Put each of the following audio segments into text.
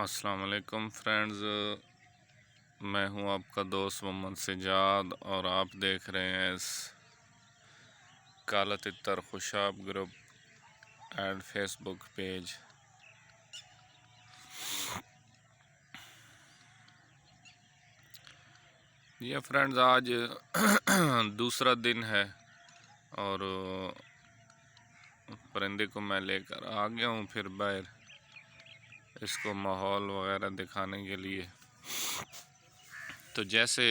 अस्सलाम वालेकुम फ्रेंड्स, मैं हूं आपका दोस्त मोहम्मद सजाद और आप देख रहे हैं इस काला तितर Khushab group and Facebook page. ये फ्रेंड्स आज दूसरा दिन है और परिंदे को मैं लेकर आ गया हूं फिर बाहर इसको माहौल वगैरह दिखाने के लिए। तो जैसे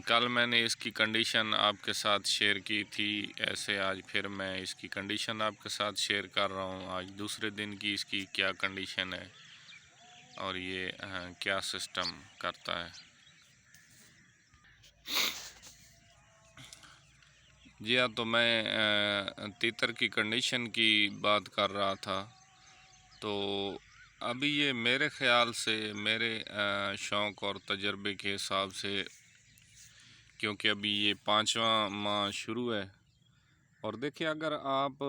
कल मैंने इसकी कंडीशन आपके साथ शेयर की थी, ऐसे आज फिर मैं इसकी कंडीशन आपके साथ शेयर कर रहा हूँ। आज दूसरे दिन की इसकी क्या कंडीशन है और ये क्या सिस्टम करता है। जी हाँ, तो मैं तीतर की कंडीशन की बात कर रहा था। तो अभी ये मेरे ख़्याल से, मेरे शौक़ और तजर्बे के हिसाब से, क्योंकि अभी ये 5वां माह शुरू है और देखिए अगर आप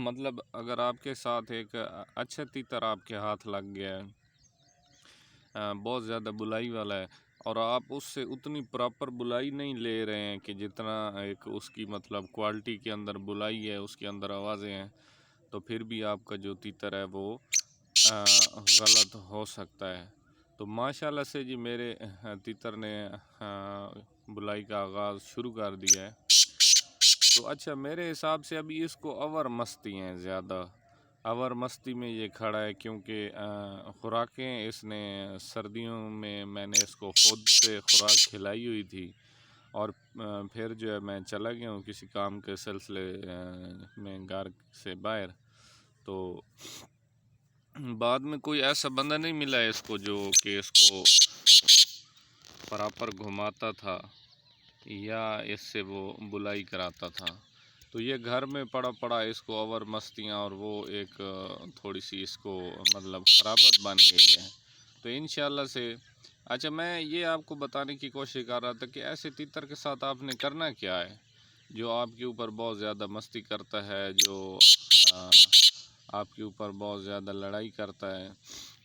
मतलब अगर आपके साथ एक अच्छा तीतर आपके हाथ लग गया है, बहुत ज़्यादा बुलाई वाला है और आप उससे उतनी प्रॉपर बुलाई नहीं ले रहे हैं कि जितना एक उसकी मतलब क्वालिटी के अंदर बुलाई है, उसके अंदर आवाज़ें हैं, तो फिर भी आपका जो तीतर है वो गलत हो सकता है। तो माशाल्लाह से जी मेरे तीतर ने बुलाई का आगाज़ शुरू कर दिया है। तो अच्छा, मेरे हिसाब से अभी इसको अवर मस्ती हैं ज़्यादा, अवर मस्ती में ये खड़ा है, क्योंकि खुराकें इसने सर्दियों में मैंने इसको खुद से खुराक खिलाई हुई थी और फिर जो है मैं चला गया हूँ किसी काम के सिलसिले में घर से बाहर। तो बाद में कोई ऐसा बंदा नहीं मिला इसको जो कि इसको प्रॉपर घुमाता था या इससे वो बुलाई कराता था। तो ये घर में पड़ा पड़ा इसको अवर मस्तियाँ और वो एक थोड़ी सी इसको मतलब खराबत बन गई है। तो इंशाल्लाह से अच्छा, मैं ये आपको बताने की कोशिश कर रहा था कि ऐसे तीतर के साथ आपने करना क्या है जो आपके ऊपर बहुत ज़्यादा मस्ती करता है, जो आपके ऊपर बहुत ज़्यादा लड़ाई करता है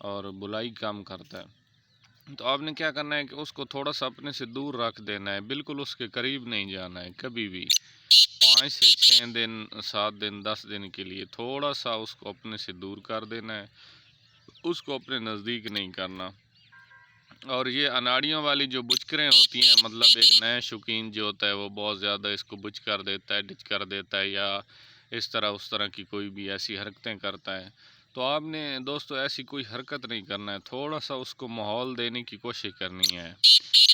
और बुलाई काम करता है। तो आपने क्या करना है कि उसको थोड़ा सा अपने से दूर रख देना है, बिल्कुल उसके करीब नहीं जाना है कभी भी। 5 से 6 दिन, 7 दिन, 10 दिन के लिए थोड़ा सा उसको अपने से दूर कर देना है, उसको अपने नज़दीक नहीं करना। और ये अनाड़ियों वाली जो बुचकरें होती हैं, मतलब एक नया शौकीन जो होता है वो बहुत ज़्यादा इसको बुच कर देता है, डिच कर देता है या इस तरह उस तरह की कोई भी ऐसी हरकतें करता है। तो आपने दोस्तों ऐसी कोई हरकत नहीं करना है, थोड़ा सा उसको माहौल देने की कोशिश करनी है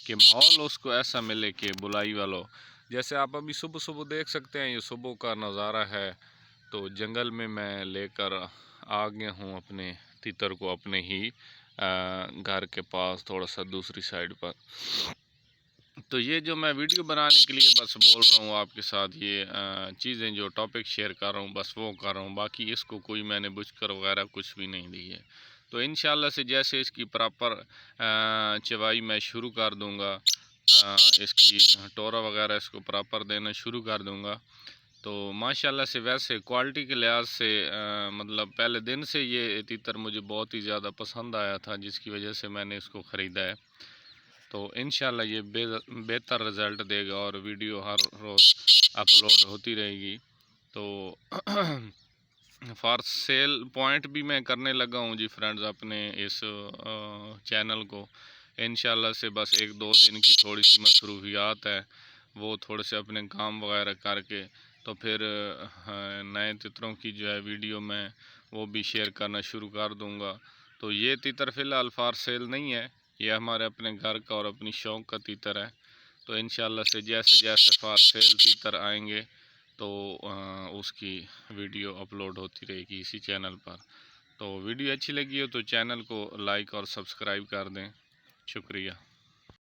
कि माहौल उसको ऐसा मिले कि बुलाई वालों, जैसे आप अभी सुबह सुबह देख सकते हैं, ये सुबह का नज़ारा है। तो जंगल में मैं लेकर आ गया हूँ अपने तीतर को, अपने ही घर के पास थोड़ा सा दूसरी साइड पर। तो ये जो मैं वीडियो बनाने के लिए बस बोल रहा हूँ आपके साथ, ये चीज़ें जो टॉपिक शेयर कर रहा हूँ बस वो कर रहा हूँ, बाकी इसको कोई मैंने बुझकर वगैरह कुछ भी नहीं दी है। तो इंशाल्लाह से जैसे इसकी प्रॉपर चवाई मैं शुरू कर दूँगा, इसकी टोरा वगैरह इसको प्रॉपर देना शुरू कर दूँगा, तो माशाल्लाह से वैसे क्वालिटी के लिहाज से मतलब पहले दिन से ये तीतर मुझे बहुत ही ज़्यादा पसंद आया था, जिसकी वजह से मैंने इसको ख़रीदा है। तो इंशाल्लाह ये बेहतर रिज़ल्ट देगा और वीडियो हर रोज़ अपलोड होती रहेगी। तो फॉर सेल पॉइंट भी मैं करने लगा हूँ जी फ्रेंड्स अपने इस चैनल को। इंशाल्लाह से बस 1-2 दिन की थोड़ी सी मसरूफियात है, वो थोड़े से अपने काम वगैरह करके तो फिर नए तीतरों की जो है वीडियो मैं वो भी शेयर करना शुरू कर दूँगा। तो ये तीतर फ़िलहाल फॉर सेल नहीं है, ये हमारे अपने घर का और अपनी शौक़ का तीतर है। तो इंशाल्लाह से जैसे जैसे फॉर सेल तीतर आएंगे तो उसकी वीडियो अपलोड होती रहेगी इसी चैनल पर। तो वीडियो अच्छी लगी हो तो चैनल को लाइक और सब्सक्राइब कर दें। शुक्रिया।